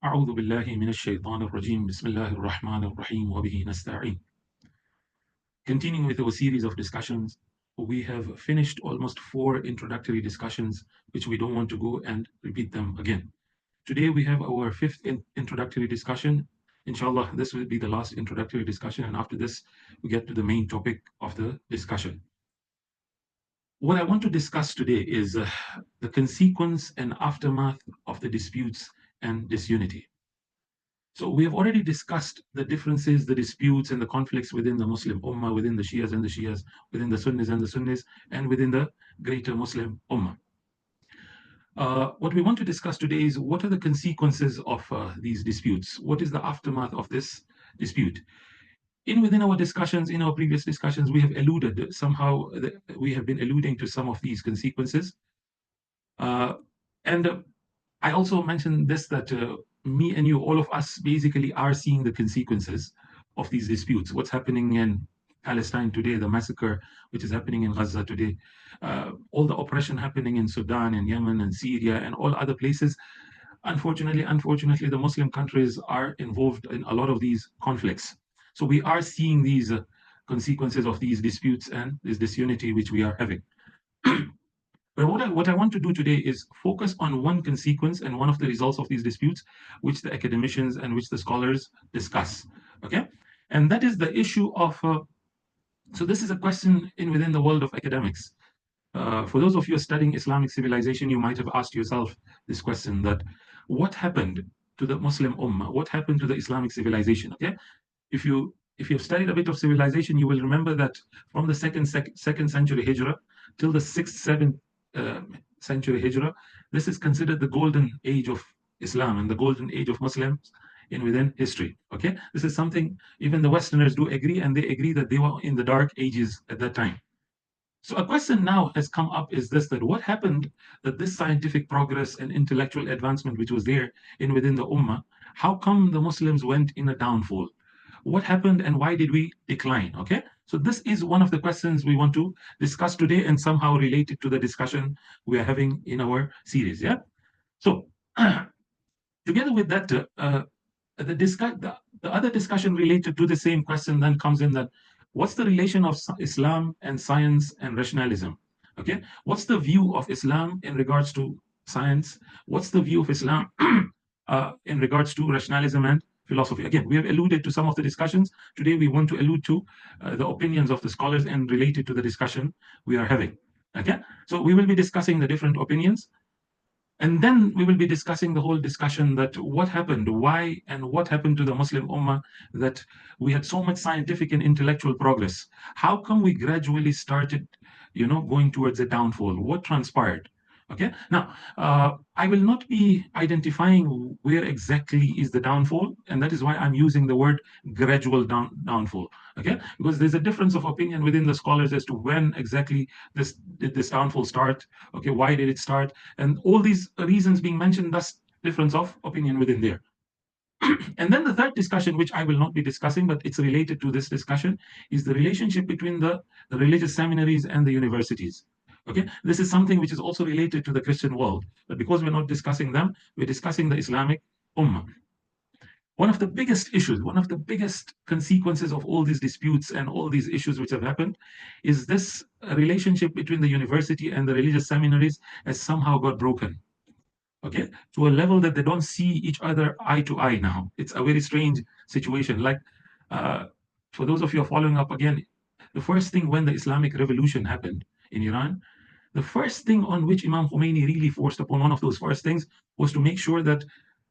أعوذ بالله من الشيطان الرجيم بسم الله الرحمن الرحيم وبه نستعين. Continuing with our series of discussions, we have finished almost 4 introductory discussions, which we don't want to go and repeat them again. Today we have our 5th introductory discussion. Inshallah, this will be the last introductory discussion, and after this, we get to the main topic of the discussion. What I want to discuss today is the consequence and aftermath of the disputes and disunity. So we have already discussed the differences, the disputes, and the conflicts within the Muslim Ummah, within the Shias and the Shias, within the Sunnis and the Sunnis, and within the greater Muslim Ummah. What we want to discuss today is what are the consequences of these disputes? What is the aftermath of this dispute? Within our discussions, in our previous discussions, we have alluded somehow, we have been alluding to some of these consequences. And I also mentioned this, that me and you, all of us basically are seeing the consequences of these disputes. What's happening in Palestine today, the massacre which is happening in Gaza today, all the oppression happening in Sudan and Yemen and Syria and all other places. Unfortunately, the Muslim countries are involved in a lot of these conflicts. So we are seeing these consequences of these disputes and this disunity which we are having. But what I want to do today is focus on one consequence and one of the results of these disputes, which the academicians and which the scholars discuss. Okay, and that is the issue of. So this is a question within the world of academics. For those of you studying Islamic civilization, you might have asked yourself this question: that what happened to the Muslim Ummah? What happened to the Islamic civilization? Okay, if you've studied a bit of civilization, you will remember that from the second century Hijrah till the 6th, 7th century Hijrah, this is considered the golden age of Islam and the golden age of Muslims within history. Okay, this is something even the Westerners do agree, and they agree that they were in the dark ages at that time. So a question now has come up is this: that what happened, that this scientific progress and intellectual advancement which was there within the Ummah, how come the Muslims went in a downfall? What happened and why did we decline? Okay, so this is one of the questions we want to discuss today and somehow related to the discussion we are having in our series. Yeah, so together with that, the other discussion related to the same question then comes in, that what's the relation of Islam and science and rationalism? Okay, what's the view of Islam in regards to science? What's the view of Islam in regards to rationalism and philosophy? Again, we have alluded to some of the discussions. Today, we want to allude to the opinions of the scholars and related to the discussion we are having. Okay, so we will be discussing the different opinions. And then we will be discussing the whole discussion, that what happened, why, and what happened to the Muslim Ummah, that we had so much scientific and intellectual progress. How come we gradually started, going towards a downfall? What transpired? Okay. Now, I will not be identifying where exactly is the downfall, and that is why I'm using the word gradual downfall. Okay, because there's a difference of opinion within the scholars as to when exactly did this downfall start. Okay, why did it start? And all these reasons being mentioned, thus difference of opinion within there. And then the third discussion, which I will not be discussing, but it's related to this discussion, is the relationship between the religious seminaries and the universities. Okay, this is something which is also related to the Christian world, but because we're not discussing them, we're discussing the Islamic Ummah. One of the biggest issues, one of the biggest consequences of all these disputes and all these issues which have happened is this relationship between the university and the religious seminaries has somehow got broken. Okay, to a level that they don't see each other eye to eye now. It's a very strange situation. Like, for those of you following up again, the first thing when the Islamic Revolution happened in Iran, the first thing on which Imam Khomeini really forced upon, one of those first things, was to make sure that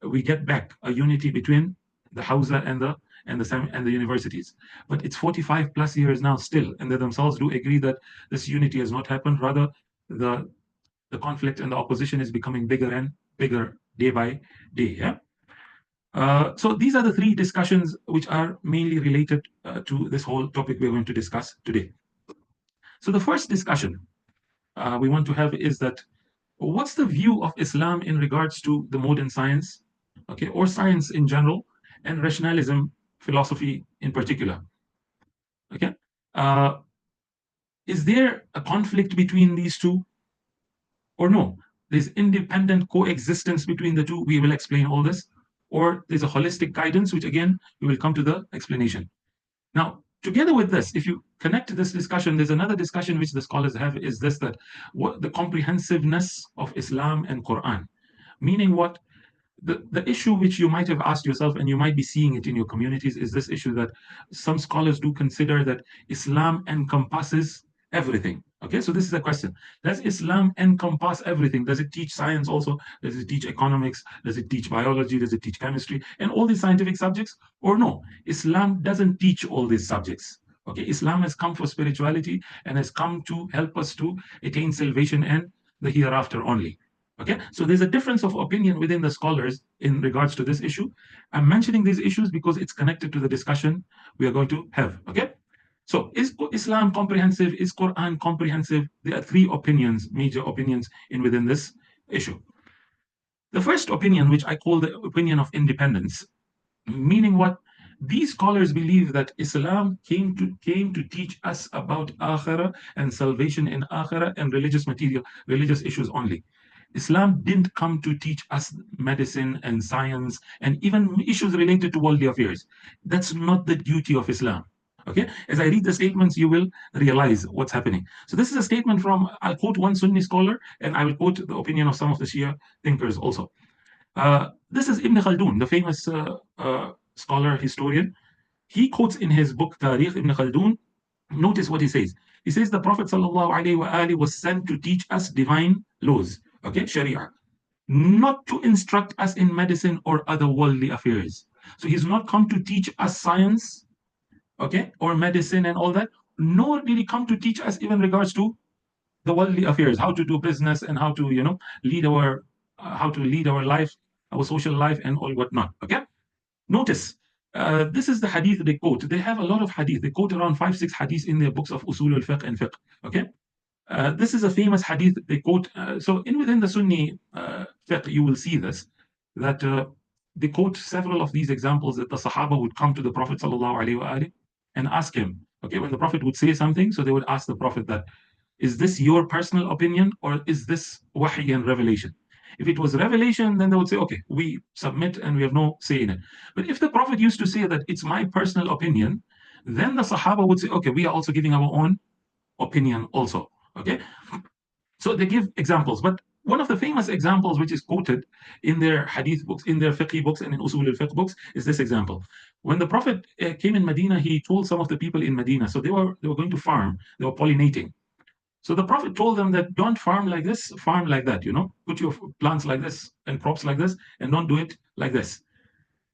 we get back a unity between the Hausa and the universities. But it's 45 plus years now still, and they themselves do agree that this unity has not happened. Rather, the conflict and the opposition is becoming bigger and bigger day by day. Yeah. So these are the 3 discussions which are mainly related to this whole topic we're going to discuss today. So the first discussion we want to have is that what's the view of Islam in regards to the modern science, okay, or science in general, and rationalism, philosophy in particular. Okay, is there a conflict between these two, or no? There's independent coexistence between the two. We will explain all this. or there's a holistic guidance, which again, we will come to the explanation. Now, together with this, if you connect to this discussion, there's another discussion which the scholars have, is this, that what the comprehensiveness of Islam and Quran. Meaning what? The issue which you might have asked yourself, and you might be seeing it in your communities, is this issue that some scholars do consider that Islam encompasses everything. Okay, so this is a question. Does Islam encompass everything? Does it teach science also? Does it teach economics? Does it teach biology? Does it teach chemistry? And all these scientific subjects? Or no, Islam doesn't teach all these subjects. Okay, Islam has come for spirituality and has come to help us to attain salvation and the hereafter only. Okay, so there's a difference of opinion within the scholars in regards to this issue. I'm mentioning these issues because it's connected to the discussion we are going to have. Okay, so is Islam comprehensive? Is Quran comprehensive? There are three opinions, major opinions in within this issue. The first opinion, which I call the opinion of independence, meaning what? These scholars believe that Islam came to teach us about akhirah and salvation in akhirah and religious material, religious issues only. Islam didn't come to teach us medicine and science and even issues related to worldly affairs. That's not the duty of Islam. Okay, as I read the statements, you will realize what's happening. So this is a statement from, I'll quote one Sunni scholar, and I will quote the opinion of some of the Shia thinkers also. This is Ibn Khaldun, the famous scholar, historian. He quotes in his book Tarikh Ibn Khaldun. Notice what he says. He says the Prophet ﷺ was sent to teach us divine laws, okay, Sharia, not to instruct us in medicine or other worldly affairs. So he's not come to teach us science, okay, or medicine and all that, nor did he come to teach us even regards to the worldly affairs, how to do business and how to, lead our life, our social life and all whatnot, okay? Notice, this is the hadith they quote. They have a lot of hadith. They quote around 5-6 hadith in their books of Usul al-Fiqh and Fiqh, okay? This is a famous hadith they quote. So within the Sunni fiqh, you will see this, that they quote several of these examples that the Sahaba would come to the Prophet ﷺ and ask him, okay, when the Prophet would say something, so they would ask the Prophet that, is this your personal opinion or is this wahy and revelation? If it was revelation, then they would say, okay, we submit and we have no say in it. But if the Prophet used to say that it's my personal opinion, then the Sahaba would say, okay, we are also giving our own opinion also. Okay, so they give examples, but one of the famous examples which is quoted in their hadith books, in their fiqh books, and in usul al-fiqh books is this example. When the Prophet came in Medina, he told some of the people in Medina, so they were going to farm, they were pollinating. So the Prophet told them that don't farm like this, farm like that, put your plants like this and crops like this, and don't do it like this.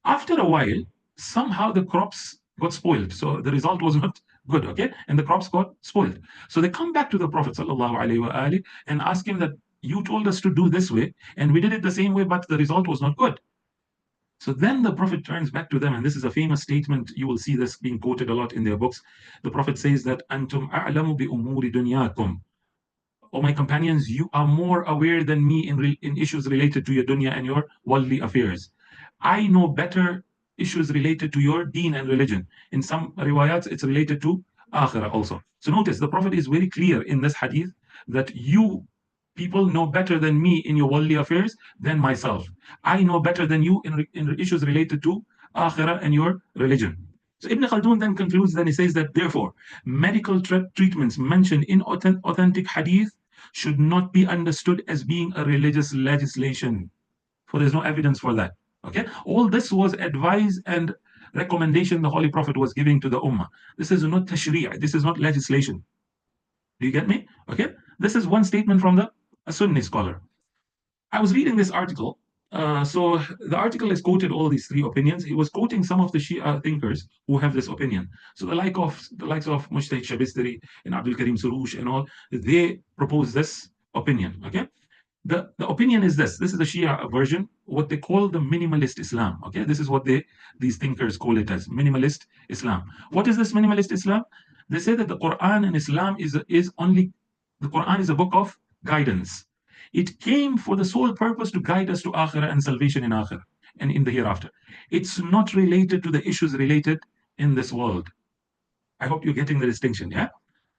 After a while, somehow the crops got spoiled. So the result was not good, okay? And the crops got spoiled. So they come back to the Prophet ﷺ and ask him that you told us to do this way, and we did it the same way, but the result was not good. So then the Prophet turns back to them, and this is a famous statement. You will see this being quoted a lot in their books. The Prophet says that, Antum a'lamu bi umuri dunyakum. O my companions, you are more aware than me in issues related to your dunya and your worldly affairs. I know better issues related to your deen and religion. In some riwayats, it's related to akhirah also. So notice, the Prophet is very clear in this hadith that you people know better than me in your worldly affairs than myself. I know better than you in issues related to akhirah and your religion. So Ibn Khaldun then concludes, then he says that therefore, medical treatments mentioned in authentic hadith should not be understood as being a religious legislation, for there's no evidence for that. Okay, all this was advice and recommendation the Holy Prophet was giving to the Ummah. This is not tashri', this is not legislation. Do you get me? Okay, this is one statement from a Sunni scholar. I was reading this article. So the article is quoted all these three opinions. He was quoting some of the Shia thinkers who have this opinion. So the likes of Mujtahid Shabistari and Abdul Karim Surush and all, they propose this opinion. Okay, the opinion is this. This is the Shia version, what they call the minimalist Islam. Okay, this is what these thinkers call it as minimalist Islam. What is this minimalist Islam? They say that the Quran and Islam the Quran is a book of guidance. It came for the sole purpose to guide us to akhirah and salvation in akhirah and in the hereafter. It's not related to the issues related in this world. I hope you're getting the distinction, yeah?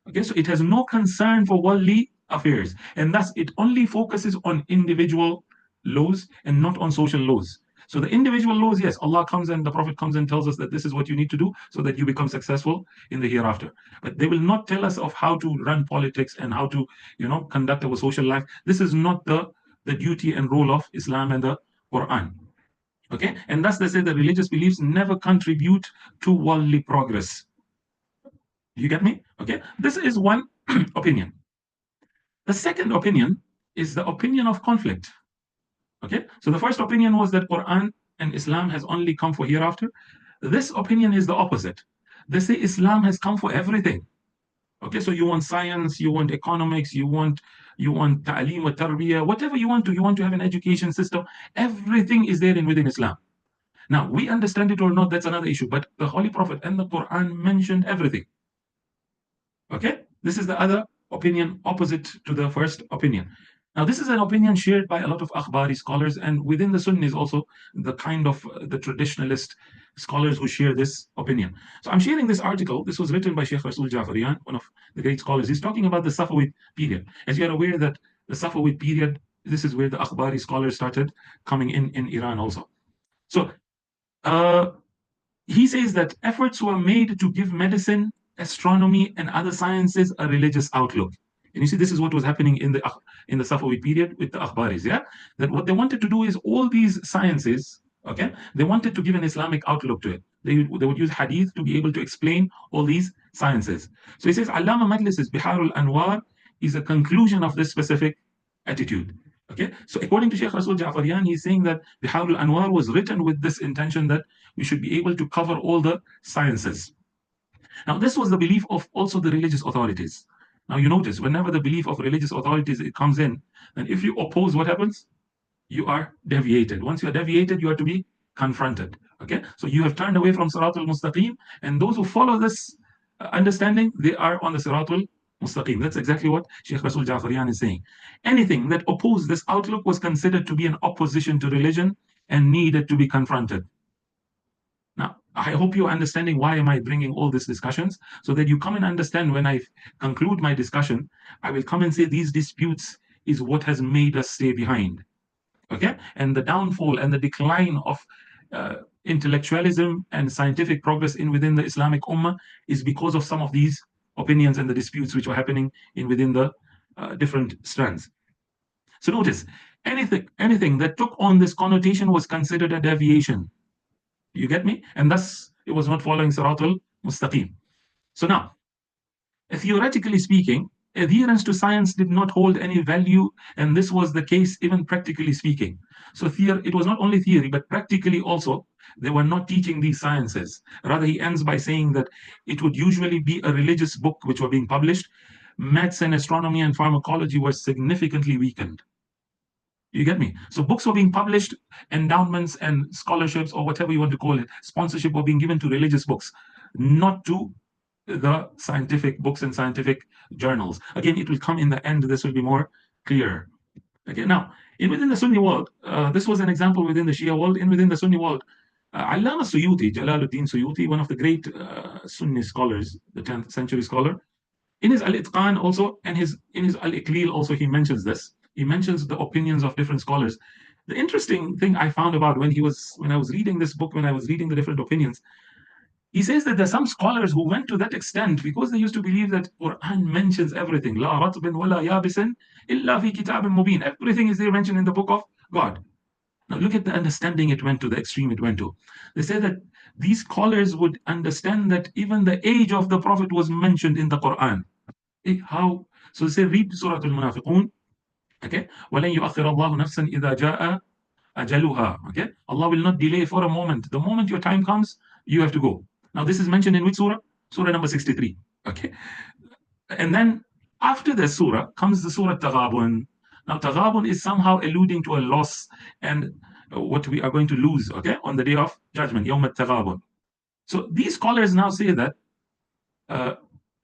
Okay, so it has no concern for worldly affairs, and thus it only focuses on individual laws and not on social laws. So the individual laws, yes, Allah comes and the Prophet comes and tells us that this is what you need to do so that you become successful in the hereafter. But they will not tell us of how to run politics and how to, conduct our social life. This is not the duty and role of Islam and the Quran. Okay, and thus they say that religious beliefs never contribute to worldly progress. You get me? Okay, this is one opinion. The second opinion is the opinion of conflict. Okay, so the first opinion was that Quran and Islam has only come for hereafter. This opinion is the opposite. They say Islam has come for everything. Okay, so you want science, you want economics, you want ta'aleem or tarbiyah, whatever you want to have an education system. Everything is there within Islam. Now, we understand it or not, that's another issue. But the Holy Prophet and the Quran mentioned everything. Okay, this is the other opinion opposite to the first opinion. Now, this is an opinion shared by a lot of Akhbari scholars, and within the Sunnis also, the kind of the traditionalist scholars who share this opinion. So I'm sharing this article. This was written by Sheikh Rasul Jafarian, one of the great scholars. He's talking about the Safavid period. As you are aware that the Safavid period, this is where the Akhbari scholars started coming in Iran also. So he says that efforts were made to give medicine, astronomy, and other sciences a religious outlook. And you see, this is what was happening in the Safavid period with the Akhbaris, yeah? That what they wanted to do is all these sciences, okay, they wanted to give an Islamic outlook to it. They would use hadith to be able to explain all these sciences. So he says, Allama Majlis's Biharul Anwar is a conclusion of this specific attitude. Okay, so according to Sheikh Rasul Jafarian, he's saying that Biharul Anwar was written with this intention that we should be able to cover all the sciences. Now, this was the belief of also the religious authorities. Now, you notice whenever the belief of religious authorities it comes in, then if you oppose, what happens? You are deviated. Once you are deviated, you are to be confronted. Okay, so you have turned away from Siratul Mustaqim, and those who follow this understanding, they are on the Siratul Mustaqim. That's exactly what Sheikh Rasul Jafarian is saying. Anything that opposed this outlook was considered to be an opposition to religion and needed to be confronted. Now, I hope you're understanding why am I bringing all these discussions, so that you come and understand when I conclude my discussion, I will come and say these disputes is what has made us stay behind. Okay, and the downfall and the decline of intellectualism and scientific progress within the Islamic Ummah is because of some of these opinions and the disputes which were happening within the different strands. So notice, anything that took on this connotation was considered a deviation. You get me? And thus, it was not following Siratul Mustaqim. So now, theoretically speaking, adherence to science did not hold any value, and this was the case even practically speaking. So it was not only theory, but practically also, they were not teaching these sciences. Rather, he ends by saying that it would usually be a religious book which were being published. Maths and astronomy and pharmacology were significantly weakened. You get me? So books were being published, endowments and scholarships, or whatever you want to call it, sponsorship were being given to religious books, not to the scientific books and scientific journals. Again, it will come in the end. This will be more clear. Okay, now, within the Sunni world, this was an example within the Shia world. Within the Sunni world, Allama Suyuti, Jalaluddin Suyuti, one of the great Sunni scholars, the 10th century scholar, in his Al-Itqan also, and in his Al-Iqlil also, he mentions this. He mentions the opinions of different scholars. The interesting thing I found about when I was reading this book, when I was reading the different opinions, he says that there are some scholars who went to that extent because they used to believe that Quran mentions everything. La ratbin wala yabisin illa fi kitabin mubin. Everything is there mentioned in the book of God. Now look at the understanding it went to, the extreme it went to. They say that these scholars would understand that even the age of the Prophet was mentioned in the Quran. How? So they say, read Surah Al-Munafiqun. Okay, وَلَنْ يُؤَخِّرَ اللَّهُ نَفْسًا إِذَا جَاءَ أَجَلُهَا. Okay, Allah will not delay for a moment. The moment your time comes, you have to go. Now this is mentioned in which surah? Surah number 63. Okay, and then after the surah comes the Surah Taghabun. Now Taghabun is somehow alluding to a loss and what we are going to lose, okay, on the day of judgment, Yawm al-Taghabun. So these scholars now say that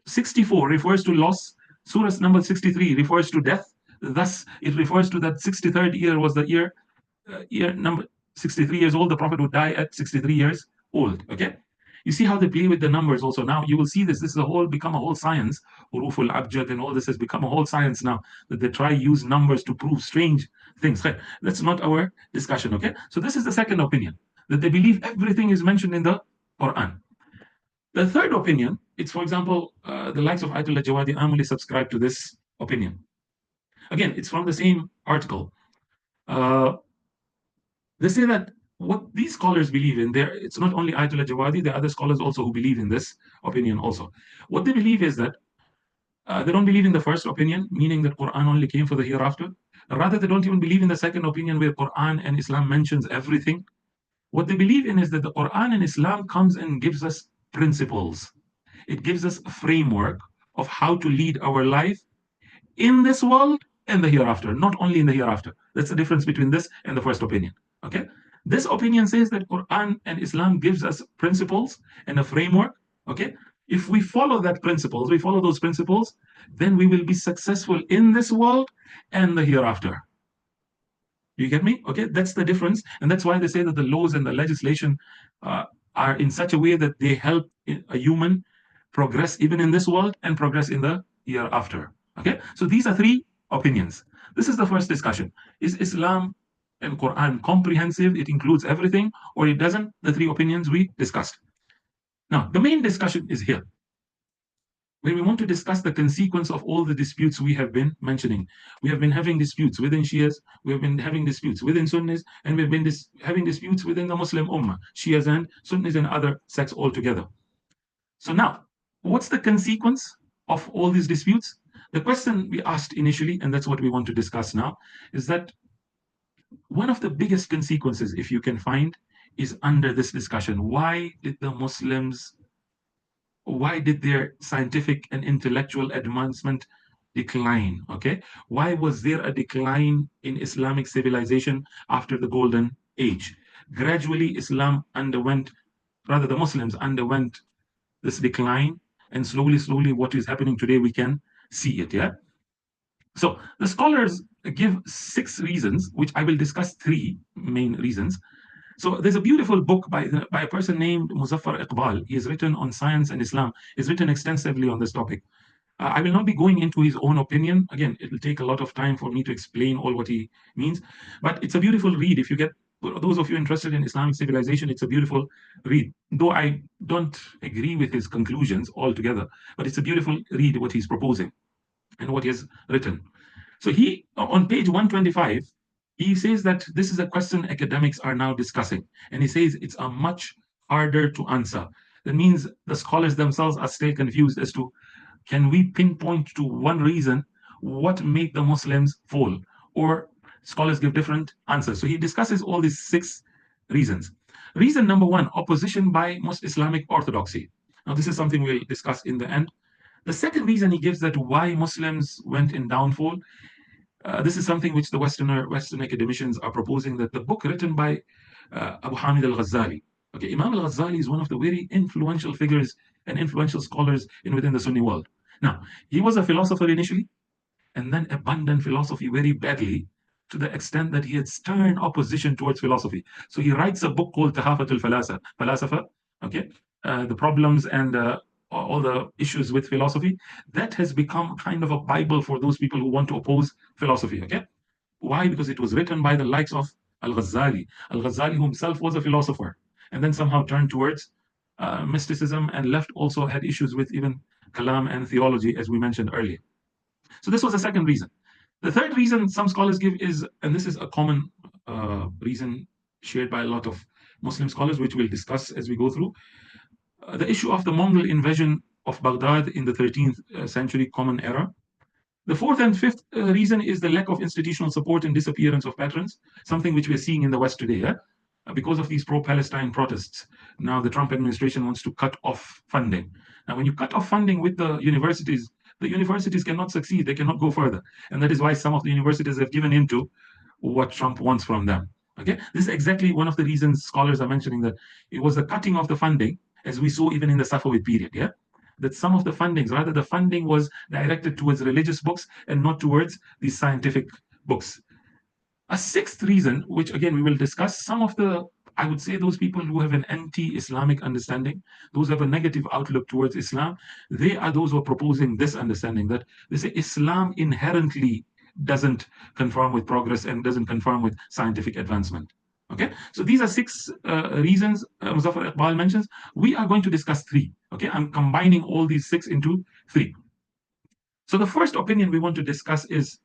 64 refers to loss, Surah number 63 refers to death. Thus, it refers to that 63rd year was the year number 63 years old. The Prophet would die at 63 years old. Okay, you see how they play with the numbers also. Now you will see this. This is become a whole science. Huruful Abjad and all this has become a whole science now, that they try use numbers to prove strange things. That's not our discussion, okay? So this is the second opinion, that they believe everything is mentioned in the Quran. The third opinion, it's, for example, the likes of Ayatollah Jawadi Amuli subscribe to this opinion. Again, it's from the same article. They say that what these scholars believe in, there, it's not only Ayatollah Jawadi, there are other scholars also who believe in this opinion also. What they believe is that they don't believe in the first opinion, meaning that Quran only came for the hereafter. Rather, they don't even believe in the second opinion where Quran and Islam mentions everything. What they believe in is that the Quran and Islam comes and gives us principles. It gives us a framework of how to lead our life in this world and the hereafter, not only in the hereafter. That's the difference between this and the first opinion. Okay? This opinion says that Quran and Islam gives us principles and a framework. Okay? If we follow those principles, then we will be successful in this world and the hereafter. You get me? Okay, that's the difference. And that's why they say that the laws and the legislation are in such a way that they help a human progress even in this world and progress in the hereafter. Okay, so these are three opinions. This is the first discussion. Is Islam and Quran comprehensive? It includes everything, or it doesn't? The three opinions we discussed. Now, the main discussion is here, where we want to discuss the consequence of all the disputes we have been mentioning. We have been having disputes within Shias, we have been having disputes within Sunnis, and we've been having disputes within the Muslim Ummah, Shias and Sunnis and other sects altogether. So now, what's the consequence of all these disputes? The question we asked initially, and that's what we want to discuss now, is that one of the biggest consequences, if you can find, is under this discussion. Why did their scientific and intellectual advancement decline? Okay, why was there a decline in Islamic civilization after the Golden Age? Gradually, the Muslims underwent this decline, and slowly, what is happening today, we can see it. Yeah. So the scholars give 6 reasons, which I will discuss 3 main reasons. So there's a beautiful book by a person named Muzaffar Iqbal. He has written on science and Islam. He's written extensively on this topic. I will not be going into his own opinion. Again, it will take a lot of time for me to explain all what he means. But it's a beautiful read. If you get, those of you interested in Islamic civilization, it's a beautiful read. Though I don't agree with his conclusions altogether, but it's a beautiful read what he's proposing and what he has written. So he, on page 125, he says that this is a question academics are now discussing. And he says it's a much harder to answer. That means the scholars themselves are still confused as to, can we pinpoint to one reason what made the Muslims fall? Or scholars give different answers. So he discusses all these 6 reasons. Reason number 1, opposition by most Islamic orthodoxy. Now, this is something we'll discuss in the end. The second reason he gives, that why Muslims went in downfall, this is something which the Western academicians are proposing, that the book written by Abu Hamid al-Ghazali. Okay, Imam al-Ghazali is one of the very influential figures and influential scholars within the Sunni world. Now, he was a philosopher initially, and then abandoned philosophy very badly, to the extent that he had stern opposition towards philosophy. So he writes a book called Tahafatul Falasifa, okay, the problems and all the issues with philosophy. That has become kind of a Bible for those people who want to oppose philosophy. Okay, why? Because it was written by the likes of Al-Ghazali. Al-Ghazali himself was a philosopher, and then somehow turned towards mysticism, and also had issues with even Kalam and theology, as we mentioned earlier. So this was the second reason. The third reason some scholars give is, and this is a common reason shared by a lot of Muslim scholars, which we'll discuss as we go through, the issue of the Mongol invasion of Baghdad in the 13th century Common Era. The fourth and fifth reason is the lack of institutional support and disappearance of patrons, something which we're seeing in the West today. Because of these pro-Palestine protests, now the Trump administration wants to cut off funding. Now, when you cut off funding with the universities cannot succeed, they cannot go further. And that is why some of the universities have given into what Trump wants from them. Okay, this is exactly one of the reasons scholars are mentioning, that it was the cutting of the funding, as we saw even in the Safavid period, that some of the funding was directed towards religious books and not towards these scientific books. A sixth reason, which again we will discuss, some of the, I would say, those people who have an anti-Islamic understanding, those who have a negative outlook towards Islam, they are those who are proposing this understanding, that they say Islam inherently doesn't conform with progress and doesn't conform with scientific advancement. Okay, so these are 6 reasons Muzaffar Iqbal mentions. We are going to discuss 3. Okay, I'm combining all these 6 into 3. So the first opinion we want to discuss is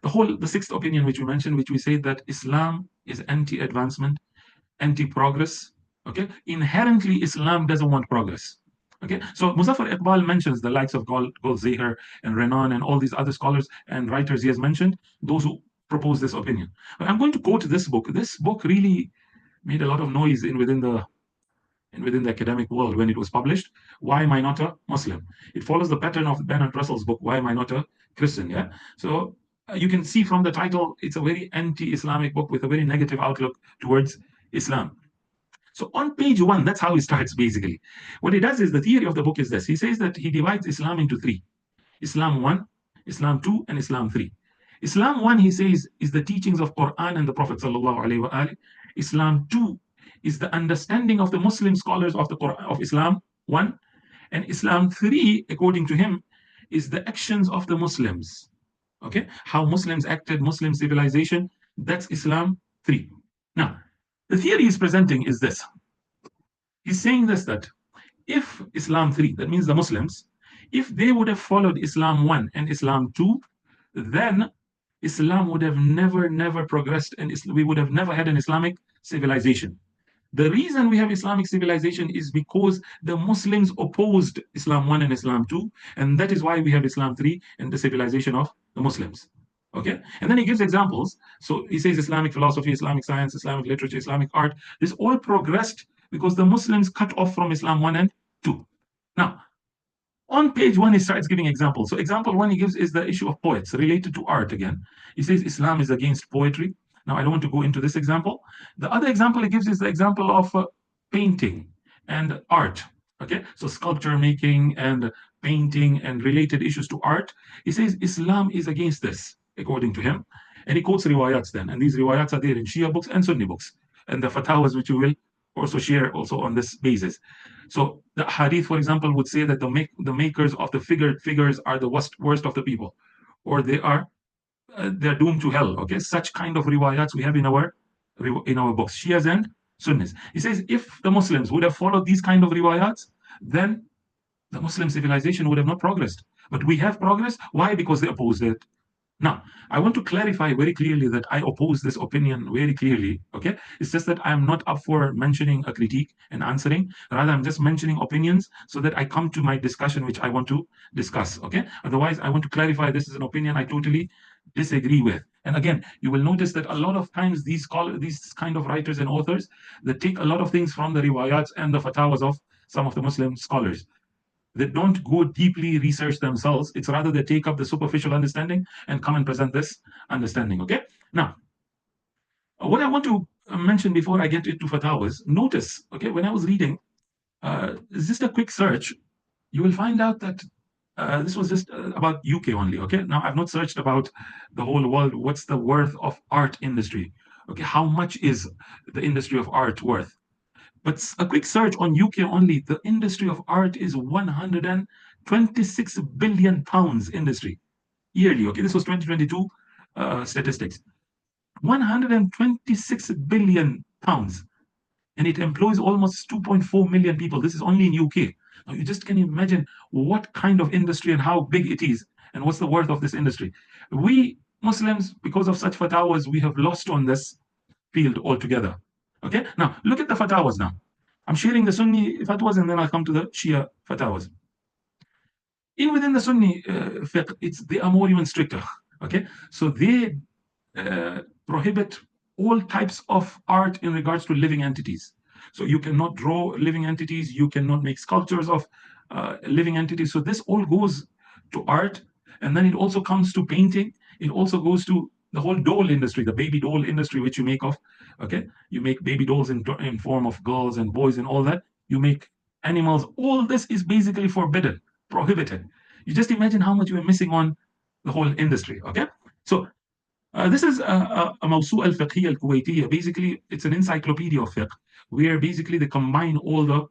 the 6th opinion which we mentioned, which we say that Islam is anti-advancement, anti-progress. Okay, inherently Islam doesn't want progress. Okay, so Muzaffar Iqbal mentions the likes of Goldziher and Renan and all these other scholars and writers he has mentioned, those who propose this opinion. But I'm going to quote this book. This book really made a lot of noise within the academic world when it was published. Why Am I Not a Muslim? It follows the pattern of Bernard Russell's book, Why Am I Not a Christian? Yeah. So you can see from the title, it's a very anti-Islamic book with a very negative outlook towards Islam. So on page 1, that's how he starts basically. What he does is, the theory of the book is this. He says that he divides Islam into 3. Islam 1, Islam 2, and Islam 3. Islam 1, he says, is the teachings of Quran and the Prophet sallallahu alaihi wasallam. Islam 2 is the understanding of the Muslim scholars of the Quran, of Islam 1, and Islam 3, according to him, is the actions of the Muslims. Okay, how Muslims acted, Muslim civilization, that's Islam 3. Now, the theory he's presenting is this. He's saying this, that if Islam 3, that means the Muslims, if they would have followed Islam 1 and Islam 2, then Islam would have never progressed, and we would have never had an Islamic civilization. The reason we have Islamic civilization is because the Muslims opposed Islam 1 and Islam 2, and that is why we have Islam 3 and the civilization of the Muslims. Okay, and then he gives examples. So he says Islamic philosophy, Islamic science, Islamic literature, Islamic art, this all progressed because the Muslims cut off from Islam 1 and 2. Now, on page 1, he starts giving examples. So example 1 he gives is the issue of poets related to art again. He says Islam is against poetry. Now, I don't want to go into this example. The other example he gives is the example of painting and art. Okay, so sculpture making and painting and related issues to art. He says Islam is against this, according to him. And he quotes riwayats then. And these riwayats are there in Shia books and Sunni books. And the fatawas, which we will also share also on this basis. So the hadith, for example, would say that the makers of the figures are the worst of the people, or they're doomed to hell. Okay, such kind of riwayats we have in our books, Shias and Sunnis. He says if the Muslims would have followed these kind of riwayats, then the Muslim civilization would have not progressed. But we have progress. Why? Because they opposed it. Now, I want to clarify very clearly that I oppose this opinion very clearly. Okay, it's just that I'm not up for mentioning a critique and answering. Rather, I'm just mentioning opinions so that I come to my discussion, which I want to discuss. Okay, otherwise, I want to clarify this is an opinion I totally disagree with. And again, you will notice that a lot of times these kind of writers and authors, they take a lot of things from the riwayats and the fatawas of some of the Muslim scholars. They don't go deeply research themselves. It's rather they take up the superficial understanding and come and present this understanding. Okay. Now, what I want to mention before I get into fatawas, notice, okay, when I was reading, just a quick search, you will find out that this was just about UK only. Okay. Now, I've not searched about the whole world. What's the worth of art industry? Okay. How much is the industry of art worth? But a quick search on UK only, the industry of art is 126 billion pounds industry yearly. Okay, this was 2022 statistics. 126 billion pounds, and it employs almost 2.4 million people. This is only in UK. Now you just can imagine what kind of industry and how big it is, and what's the worth of this industry. We Muslims, because of such fatawas, we have lost on this field altogether. Okay, now look at the fatawas now. I'm sharing the Sunni fatwas and then I'll come to the Shia fatwas. Within the Sunni fiqh, they are more even stricter. Okay, so they prohibit all types of art in regards to living entities. So you cannot draw living entities, you cannot make sculptures of living entities. So this all goes to art, and then it also comes to painting. It also goes to the whole doll industry, the baby doll industry, which you make of, okay, you make baby dolls in form of girls and boys and all that. You make animals. All this is basically forbidden, prohibited. You just imagine how much we're missing on the whole industry. Okay, so this is a Mawsu' al-Fiqhiyya al-Kuwaitiyya. Basically, it's an encyclopedia of fiqh, where basically they combine all the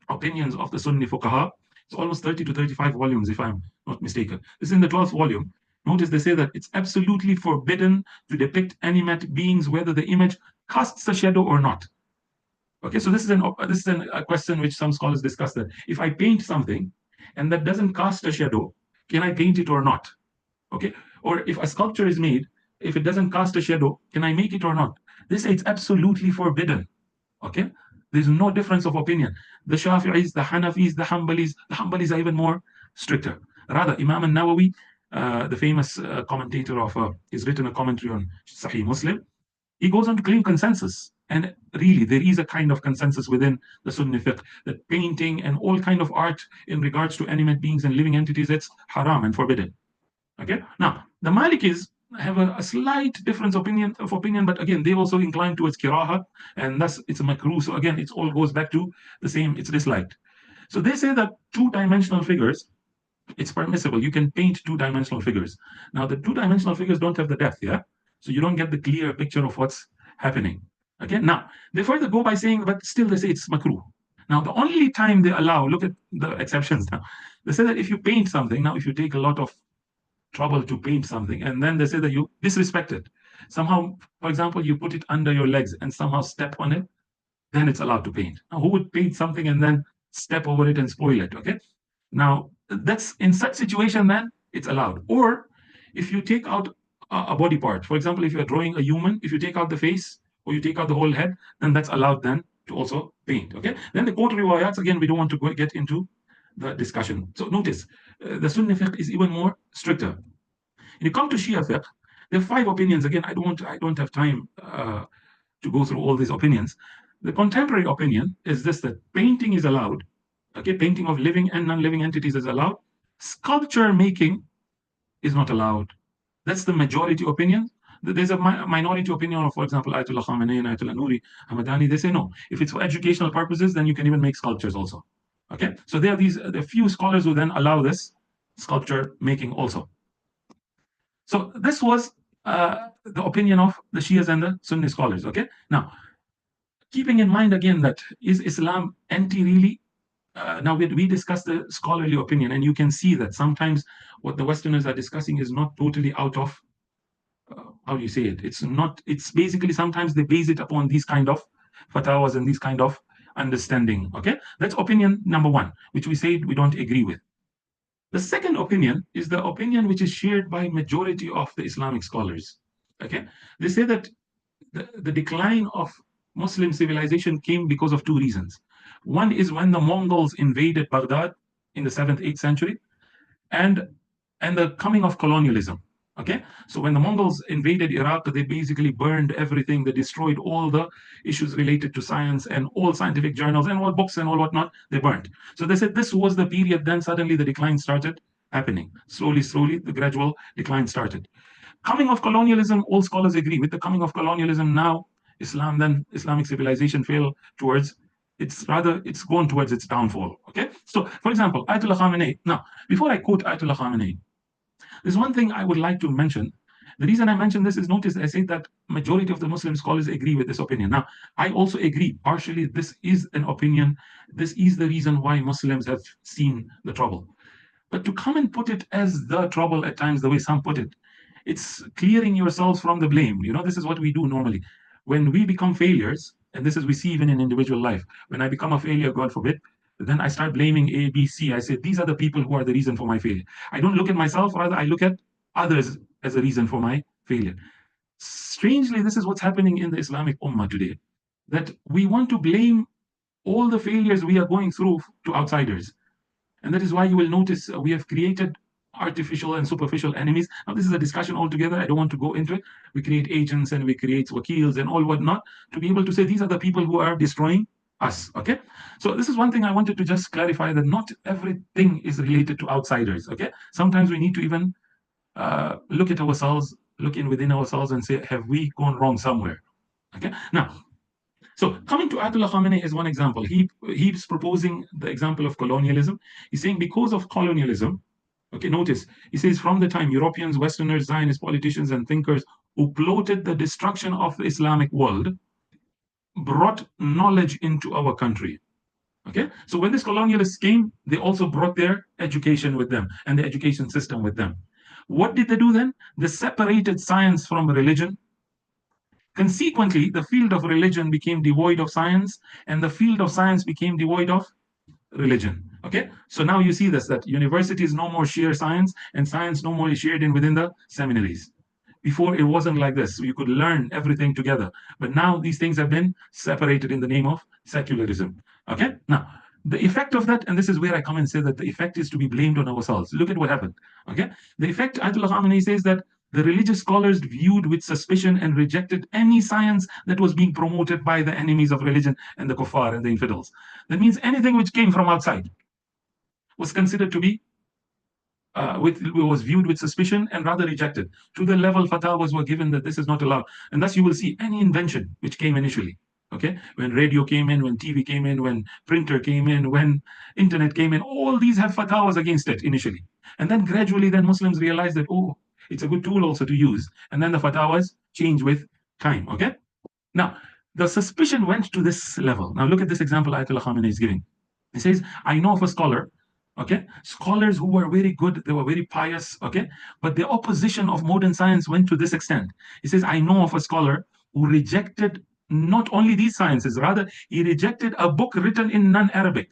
opinions of the Sunni fuqaha. It's almost 30 to 35 volumes, if I'm not mistaken. This is in the 12th volume. Notice they say that it's absolutely forbidden to depict animate beings, whether the image casts a shadow or not. Okay, so this is a question which some scholars discuss, that if I paint something and that doesn't cast a shadow, can I paint it or not? Okay, or if a sculpture is made, if it doesn't cast a shadow, can I make it or not? They say it's absolutely forbidden. Okay, there's no difference of opinion. The Shafi'is, the Hanafis, the Hanbalis are even more stricter. Rather, Imam al-Nawawi, the famous commentator of, he's written a commentary on Sahih Muslim. He goes on to claim consensus, and really there is a kind of consensus within the Sunni fiqh that painting and all kind of art in regards to animate beings and living entities, it's haram and forbidden. Okay, now the Malikis have a slight difference of opinion, but again they also incline towards kiraha, and thus it's a makruh. So again, it all goes back to the same, it's disliked. So they say that two-dimensional figures, it's permissible. You can paint two-dimensional figures. Now the two-dimensional figures don't have the depth, yeah? So you don't get the clear picture of what's happening. Okay, now they further go by saying, but still they say it's makruh. Now the only time they allow, look at the exceptions now. They say that if you paint something, now if you take a lot of trouble to paint something, and then they say that you disrespect it. Somehow, for example, you put it under your legs and somehow step on it, then it's allowed to paint. Now, who would paint something and then step over it and spoil it? Okay. Now, that's in such situation, then it's allowed. Or if you take out a body part, for example, if you're drawing a human, if you take out the face or you take out the whole head, then that's allowed then to also paint. Okay. Then the quote riwayats, again, we don't want to get into the discussion. So notice, the Sunni fiqh is even more stricter. When you come to Shia fiqh, there are 5 opinions. Again, I don't have time to go through all these opinions. The contemporary opinion is this: that painting is allowed. Okay, painting of living and non-living entities is allowed. Sculpture making is not allowed. That's the majority opinion. There's a minority opinion of, for example, Ayatollah Khamenei and Ayatollah Nouri Hamadani. They say no. If it's for educational purposes, then you can even make sculptures also. Okay, so there are the few scholars who then allow this sculpture making also. So this was the opinion of the Shias and the Sunni scholars. Okay, now keeping in mind again that is Islam anti really? Now we discussed the scholarly opinion, and you can see that sometimes what the Westerners are discussing is not totally out of how do you say it? It's not. It's basically sometimes they base it upon these kind of fatwas and these kind of understanding. Okay, that's opinion number 1, which we say we don't agree with. The second opinion is the opinion which is shared by majority of the Islamic scholars. Okay, they say that the decline of Muslim civilization came because of 2 reasons. One is when the Mongols invaded Baghdad in the 7th, 8th century, and the coming of colonialism. Okay, so when the Mongols invaded Iraq, they basically burned everything. They destroyed all the issues related to science and all scientific journals and all books and all whatnot. They burned. So they said this was the period. Then suddenly the decline started happening. Slowly, the gradual decline started. Coming of colonialism, all scholars agree. With the coming of colonialism, now Islamic civilization fell towards. It's gone towards its downfall. Okay, so for example, Ayatollah Khamenei. Now, before I quote Ayatollah Khamenei, there's one thing I would like to mention. The reason I mention this is, notice I say that majority of the Muslim scholars agree with this opinion. Now, I also agree partially. This is an opinion. This is the reason why Muslims have seen the trouble. But to come and put it as the trouble at times, the way some put it, it's clearing yourselves from the blame. This is what we do normally. When we become failures, and this is we see even in individual life, when I become a failure, God forbid, then I start blaming A, B, C. I say, these are the people who are the reason for my failure. I don't look at myself, rather I look at others as a reason for my failure. Strangely, this is what's happening in the Islamic Ummah today, that we want to blame all the failures we are going through to outsiders. And that is why you will notice we have created artificial and superficial enemies. Now, this is a discussion altogether. I don't want to go into it. We create agents and we create wakils and all whatnot to be able to say these are the people who are destroying us. Okay, so this is one thing I wanted to just clarify, that not everything is related to outsiders. Okay, sometimes we need to even look at ourselves, look in within ourselves, and say, have we gone wrong somewhere? Okay, now. So coming to Ayatollah Khamenei is one example. He's proposing the example of colonialism. He's saying because of colonialism, okay, notice, he says from the time Europeans, Westerners, Zionist politicians and thinkers who plotted the destruction of the Islamic world brought knowledge into our country. Okay, so when these colonialists came, they also brought their education with them and the education system with them. What did they do then? They separated science from religion. Consequently, the field of religion became devoid of science, and the field of science became devoid of religion. Okay, so now you see this, that universities no more share science, and science no more is shared in within the seminaries. Before it wasn't like this. You could learn everything together. But now these things have been separated in the name of secularism. Okay? Now, the effect of that, and this is where I come and say that the effect is to be blamed on ourselves. Look at what happened. Okay? The effect, Ayatollah Khamenei says that the religious scholars viewed with suspicion and rejected any science that was being promoted by the enemies of religion and the kuffar and the infidels. That means anything which came from outside was considered to be was viewed with suspicion and rather rejected, to the level fatwas were given that this is not allowed. And thus you will see any invention which came initially, okay, when radio came in, when TV came in, when printer came in, when internet came in, all these have fatwas against it initially. And then gradually then Muslims realize that, oh, it's a good tool also to use. And then the fatwas change with time, okay? Now, the suspicion went to this level. Now look at this example Ayatollah Khamenei is giving. He says, I know of a scholar, okay, scholars who were very good, they were very pious, okay, but the opposition of modern science went to this extent. He says, I know of a scholar who rejected not only these sciences, rather he rejected a book written in non-Arabic.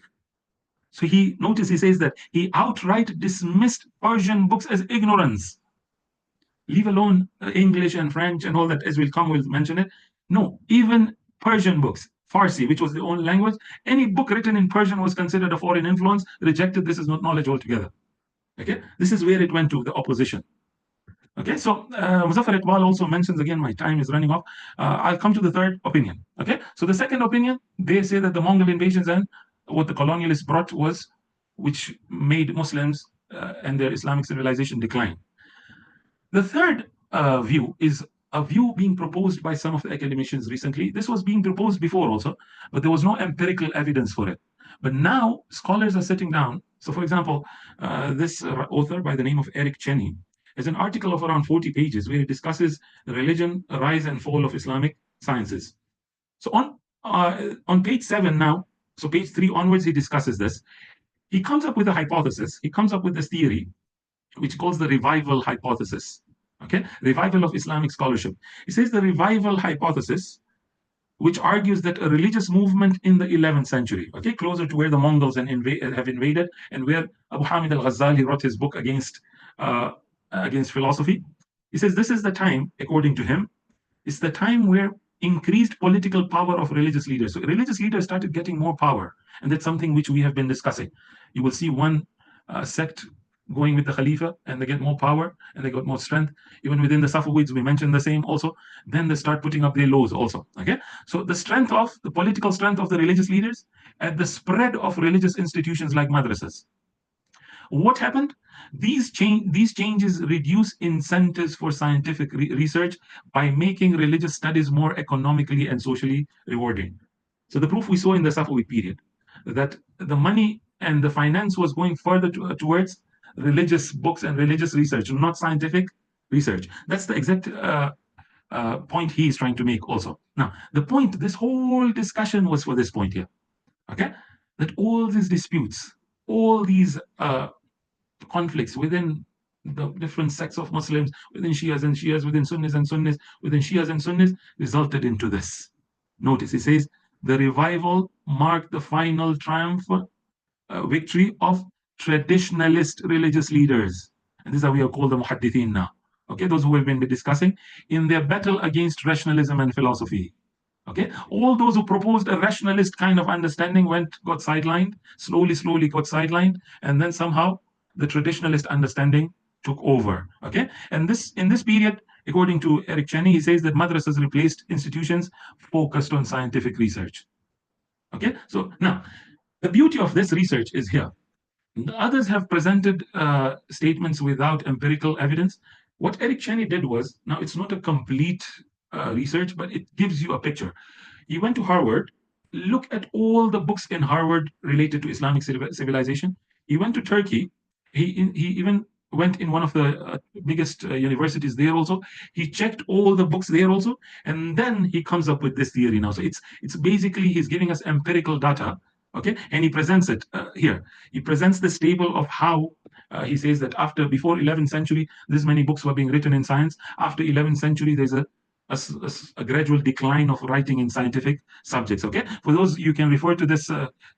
So he, notice he says that he outright dismissed Persian books as ignorance. Leave alone English and French and all that, as we'll mention it. No, even Persian books, Farsi, which was the only language, any book written in Persian was considered a foreign influence, rejected. This is not knowledge altogether. Okay, this is where it went to, the opposition. Okay, so Muzaffar Iqbal also mentions, again, my time is running off. I'll come to the third opinion. Okay, so the second opinion, they say that the Mongol invasions and what the colonialists brought was, which made Muslims and their Islamic civilization decline. The third view is a view being proposed by some of the academicians recently. This was being proposed before also, but there was no empirical evidence for it. But now scholars are sitting down. So for example, this author by the name of Eric Cheney has an article of around 40 pages where he discusses the religion, rise and fall of Islamic sciences. So on page 7 now, so page 3 onwards, he discusses this. He comes up with a hypothesis. He comes up with this theory which calls the revival hypothesis. Okay, revival of Islamic scholarship. He says the revival hypothesis, which argues that a religious movement in the 11th century, okay, closer to where the Mongols have invaded and where Abu Hamid al-Ghazali wrote his book against philosophy. He says this is the time, according to him, it's the time where increased political power of religious leaders. So religious leaders started getting more power, and that's something which we have been discussing. You will see one sect going with the Khalifa, and they get more power and they got more strength. Even within the Safavids, we mentioned the same also. Then they start putting up their laws also. Okay, so the political strength of the religious leaders and the spread of religious institutions like madrasas. What happened? These changes reduce incentives for scientific research by making religious studies more economically and socially rewarding. So the proof we saw in the Safavid period, that the money and the finance was going further towards religious books and religious research, not scientific research. That's the exact point he is trying to make also. Now, the point, this whole discussion was for this point here, okay? That all these disputes, all these conflicts within the different sects of Muslims, within Shias and Shias, within Sunnis and Sunnis, within Shias and Sunnis, resulted into this. Notice, he says, the revival marked the final triumph, victory of traditionalist religious leaders. And this is how we are called the muhaddithin now. Okay, those who have been discussing in their battle against rationalism and philosophy. Okay, all those who proposed a rationalist kind of understanding got sidelined, slowly got sidelined, and then somehow the traditionalist understanding took over. Okay, and in this period, according to Eric Cheney, he says that madrasas replaced institutions focused on scientific research. Okay, so now the beauty of this research is here. The others have presented statements without empirical evidence. What Eric Cheney did was, now it's not a complete research, but it gives you a picture. He went to Harvard, look at all the books in Harvard related to Islamic civilization. He went to Turkey. He even went in one of the biggest universities there also. He checked all the books there also, and then he comes up with this theory now. So it's basically he's giving us empirical data, okay, and he presents it here. He presents this table of how He says that before 11th century, this many books were being written in science. After 11th century, there's a gradual decline of writing in scientific subjects. Okay, for those, you can refer to this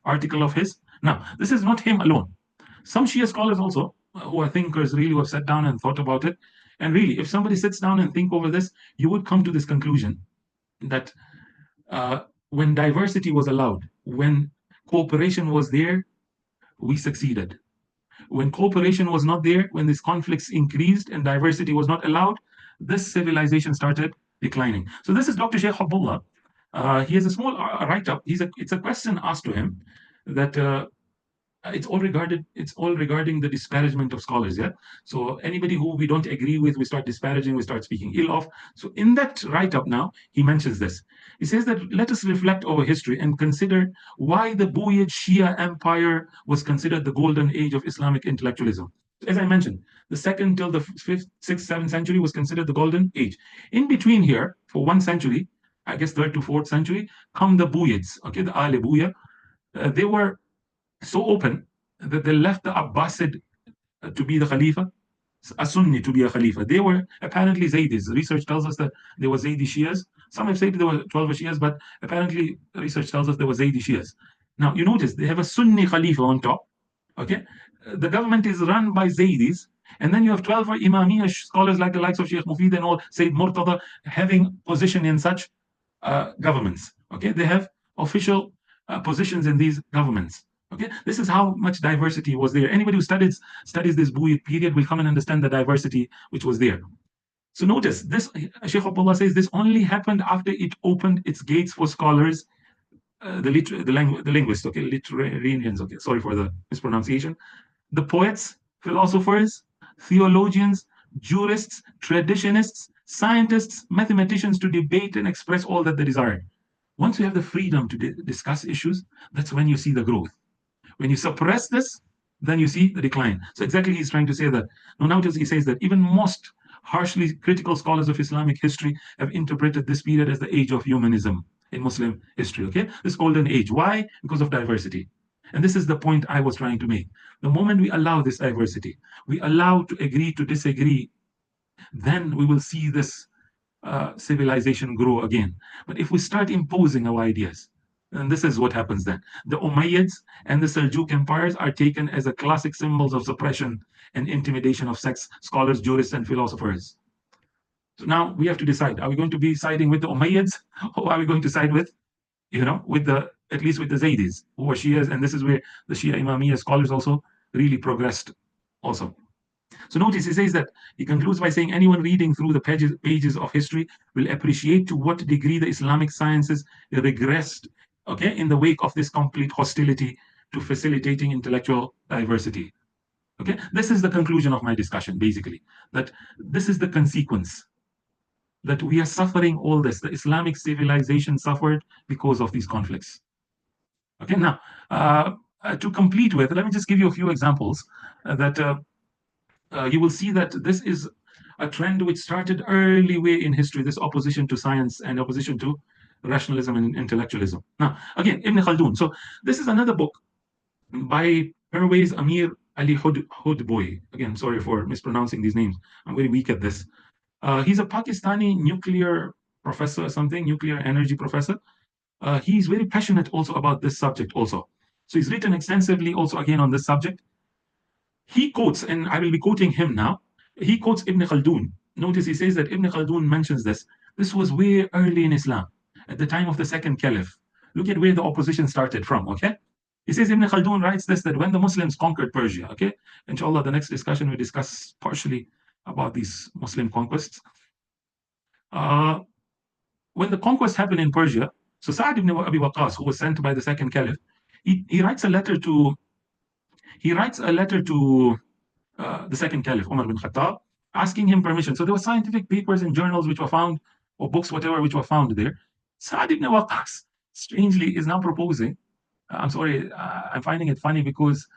article of his. Now, this is not him alone. Some Shia scholars also, who are thinkers, really, who have sat down and thought about it. And really, if somebody sits down and think over this, you would come to this conclusion that when diversity was allowed, when cooperation was there, we succeeded. When cooperation was not there, when these conflicts increased and diversity was not allowed, this civilization started declining. So this is Dr. Sheikh Abdullah. He has a small write-up. It's a question asked to him that it's all regarding the disparagement of scholars. Yeah. So anybody who we don't agree with, we start disparaging, we start speaking ill of. So in that write-up now, he mentions this. He says that let us reflect over history and consider why the Buyid Shia empire was considered the golden age of Islamic intellectualism. As I mentioned, the second till the 5th, 6th, 7th century was considered the golden age. In between here, for 1 century, I guess 3rd to 4th century, come the Buyids, okay, the Ali Buya. They were so open that they left the Abbasid to be the Khalifa, a Sunni to be a Khalifa. They were apparently Zaydis. Research tells us that there were Zaydi Shias. Some have said there were 12 Shias, but apparently research tells us there were Zaydi Shias. Now, you notice they have a Sunni Khalifa on top. Okay, the government is run by Zaydis, and then you have 12 Imamiyya scholars like the likes of Sheikh Mufid and all, Sayyid Murtada, having position in such governments. Okay, they have official positions in these governments. Okay, this is how much diversity was there. Anybody who studies this Buyid period will come and understand the diversity which was there. So notice this, Sheikh Abdullah says this only happened after it opened its gates for scholars, the linguists, okay, literarians, okay, sorry for the mispronunciation, the poets, philosophers, theologians, jurists, traditionists, scientists, mathematicians to debate and express all that they desire. Once you have the freedom to discuss issues, that's when you see the growth. When you suppress this, then you see the decline. So exactly he's trying to say that. Now notice he says that even most harshly critical scholars of Islamic history have interpreted this period as the age of humanism in Muslim history, okay? This golden age. Why? Because of diversity. And this is the point I was trying to make. The moment we allow this diversity, we allow to agree to disagree, then we will see this civilization grow again. But if we start imposing our ideas, and this is what happens then. The Umayyads and the Seljuk empires are taken as a classic symbols of suppression and intimidation of sex scholars, jurists, and philosophers. So now we have to decide: are we going to be siding with the Umayyads, or are we going to side with, at least with the Zaydis, who are Shias? And this is where the Shia Imamiyya scholars also really progressed also. So notice he says that he concludes by saying anyone reading through the pages of history will appreciate to what degree the Islamic sciences regressed, okay, in the wake of this complete hostility to facilitating intellectual diversity. Okay, this is the conclusion of my discussion, basically, that this is the consequence, that we are suffering all this. The Islamic civilization suffered because of these conflicts. Okay, now, to complete with, let me just give you a few examples that you will see that this is a trend which started early way in history, this opposition to science and opposition to rationalism and intellectualism. Now, again, Ibn Khaldun. So this is another book by Pervez Amir Ali Hudboy. Again, sorry for mispronouncing these names. I'm very weak at this. He's a Pakistani nuclear professor, nuclear energy professor. He's very passionate also about this subject also. So he's written extensively also again on this subject. He quotes, and I will be quoting him now, he quotes Ibn Khaldun. Notice he says that Ibn Khaldun mentions this. This was way early in Islam, at the time of the second caliph. Look at where the opposition started from, okay? He says Ibn Khaldun writes this, that when the Muslims conquered Persia, okay? Inshallah, the next discussion we discuss partially about these Muslim conquests. When the conquest happened in Persia, so Sa'd ibn Abi Waqqas, who was sent by the second caliph, he writes a letter to the second caliph, Umar bin Khattab, asking him permission. So there were scientific papers and journals which were found, or books, whatever, which were found there. Sa'd ibn Waqqas, strangely, is now proposing, I'm sorry, I'm finding it funny because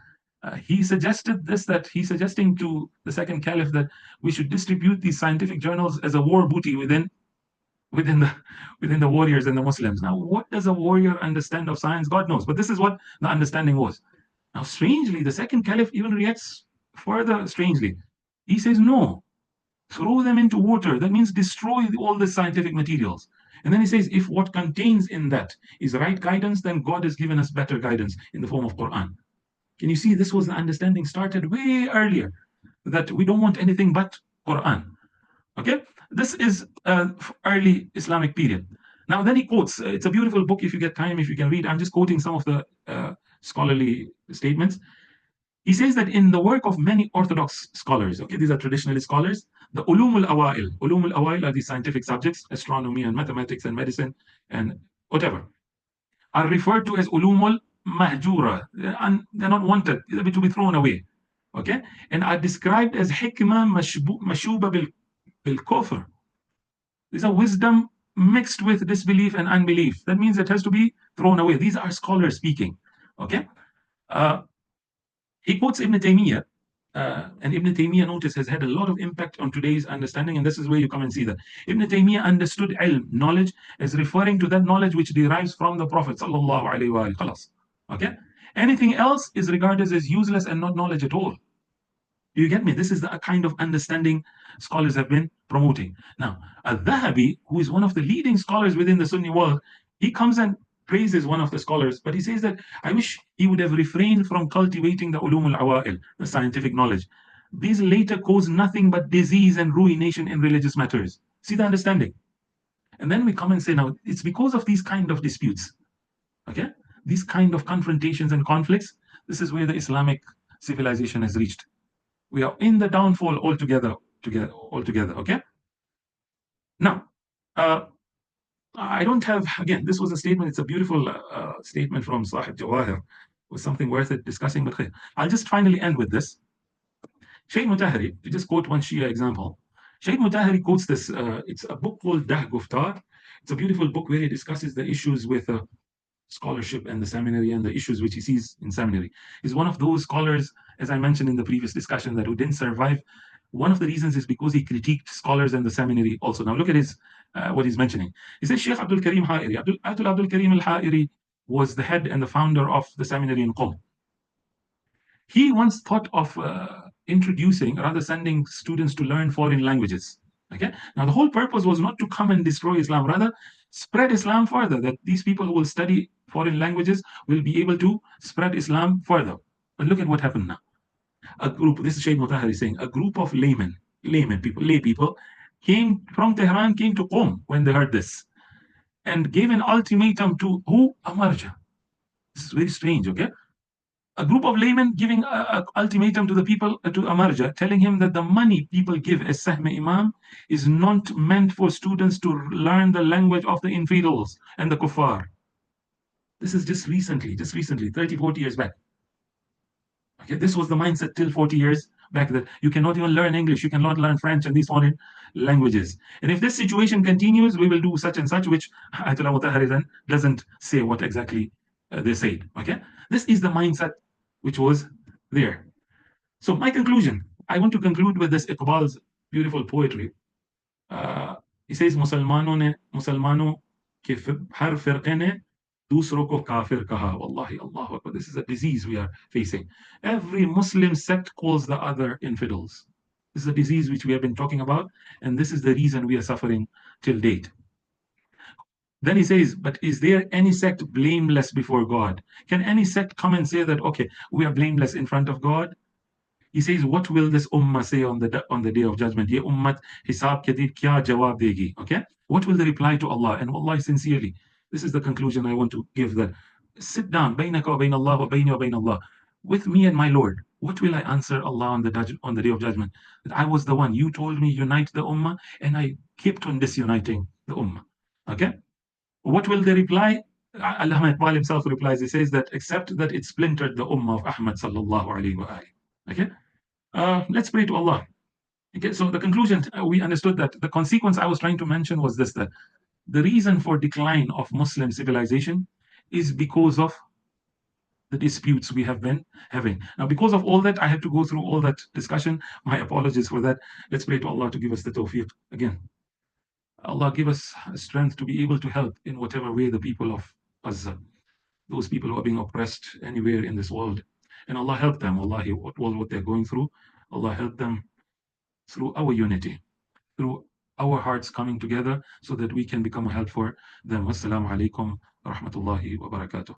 he suggested this, that he's suggesting to the second caliph that we should distribute these scientific journals as a war booty within the warriors and the Muslims. Now, what does a warrior understand of science? God knows. But this is what the understanding was. Now, strangely, the second caliph even reacts further strangely. He says, no, throw them into water. That means destroy all the scientific materials. And then he says, if what contains in that is right guidance, then God has given us better guidance in the form of Quran. Can you see this was the understanding started way earlier, that we don't want anything but Quran. Okay, this is early Islamic period. Now then he quotes, it's a beautiful book if you get time, if you can read. I'm just quoting some of the scholarly statements. He says that in the work of many Orthodox scholars, okay, these are traditionalist scholars, the ulum al-awail are the scientific subjects, astronomy and mathematics and medicine and whatever, are referred to as ulumul mahjura, and they're not wanted, they're to be thrown away, okay, and are described as hikmah mashuba bil kufr. These are wisdom mixed with disbelief and unbelief. That means it has to be thrown away. These are scholars speaking, okay. Uh, he quotes Ibn Taymiyyah, and Ibn Taymiyyah, notice, has had a lot of impact on today's understanding, and this is where you come and see that. Ibn Taymiyyah understood ilm, knowledge, as referring to that knowledge which derives from the Prophet sallallahu alaihi wasallam. Okay? Anything else is regarded as useless and not knowledge at all. You get me? This is the kind of understanding scholars have been promoting. Now, Al-Dhahabi, who is one of the leading scholars within the Sunni world, he comes and praises one of the scholars, but he says that I wish he would have refrained from cultivating the ulum al-awa'il, the scientific knowledge. These later cause nothing but disease and ruination in religious matters. See the understanding? And then we come and say, now, it's because of these kind of disputes, okay? These kind of confrontations and conflicts, this is where the Islamic civilization has reached. We are in the downfall altogether, okay? Now, I don't have, again, this was a statement, it's a beautiful statement from Sahib Jawahir, was something worth it discussing, but I'll just finally end with this. Sheikh Mutahari, to just quote one Shia example, Sheikh Mutahari quotes this, it's a book called Dah Guftar. It's a beautiful book where he discusses the issues with scholarship and the seminary and the issues which he sees in seminary. He's one of those scholars, as I mentioned in the previous discussion, that who didn't survive. One of the reasons is because he critiqued scholars and the seminary also. Now look at his what he's mentioning. He says Sheikh Abdul Karim Ha'iri. Abdul Karim al-Ha'iri was the head and the founder of the seminary in Qom. He once thought of introducing, rather sending students to learn foreign languages. Okay. Now the whole purpose was not to come and destroy Islam, rather spread Islam further, that these people who will study foreign languages will be able to spread Islam further. But look at what happened now. A group, this is Sheikh Mutahari saying, a group of lay people, came from Tehran, came to Qom when they heard this, and gave an ultimatum to who? Amarja. This is very strange, okay? A group of laymen giving an ultimatum to the people, to Amarja, telling him that the money people give as Sahm Imam is not meant for students to learn the language of the infidels and the kuffar. This is just recently, 30, 40 years back. Okay, this was the mindset till 40 years back, that you cannot even learn English, you cannot learn French and these foreign languages. And if this situation continues, we will do such and such, which Ayatollah Mutahari then doesn't say what exactly they said. Okay, this is the mindset which was there. So my conclusion, I want to conclude with this Iqbal's beautiful poetry. He says, Musalmano ke har firqe ne दूसरों को काफिर कहा. Wallahi, Allahu Akbar. This is a disease we are facing. Every Muslim sect calls the other infidels. This is a disease which we have been talking about, and this is the reason we are suffering till date. Then he says, but is there any sect blameless before God? Can any sect come and say that, okay, we are blameless in front of God? He says, what will this ummah say on the day of judgment? Ye ummat hisab ke din kya jawab degi? Okay? What will they reply to Allah? And wallahi, sincerely, this is the conclusion I want to give, that sit down, bainaka wa bain Allah wa baini wa bain Allah, with me and my Lord. What will I answer Allah on the day of judgment? That I was the one. You told me unite the ummah, and I kept on disuniting the ummah. Okay? What will they reply? Allama Iqbal himself replies, he says that except that it splintered the ummah of Ahmad sallallahu alayhi wa alayhi. Okay? Let's pray to Allah. Okay, so the conclusion, we understood that the consequence I was trying to mention was this, that the reason for decline of Muslim civilization is because of the disputes we have been having. Now, because of all that, I have to go through all that discussion. My apologies for that. Let's pray to Allah to give us the tawfiq again. Allah give us strength to be able to help in whatever way the people of Gaza, those people who are being oppressed anywhere in this world, And Allah help them, Wallahi, what they're going through. Allah help them through our unity, through our hearts coming together so that we can become a help for them. Wassalamu alaikum wa rahmatullahi wa barakatuh.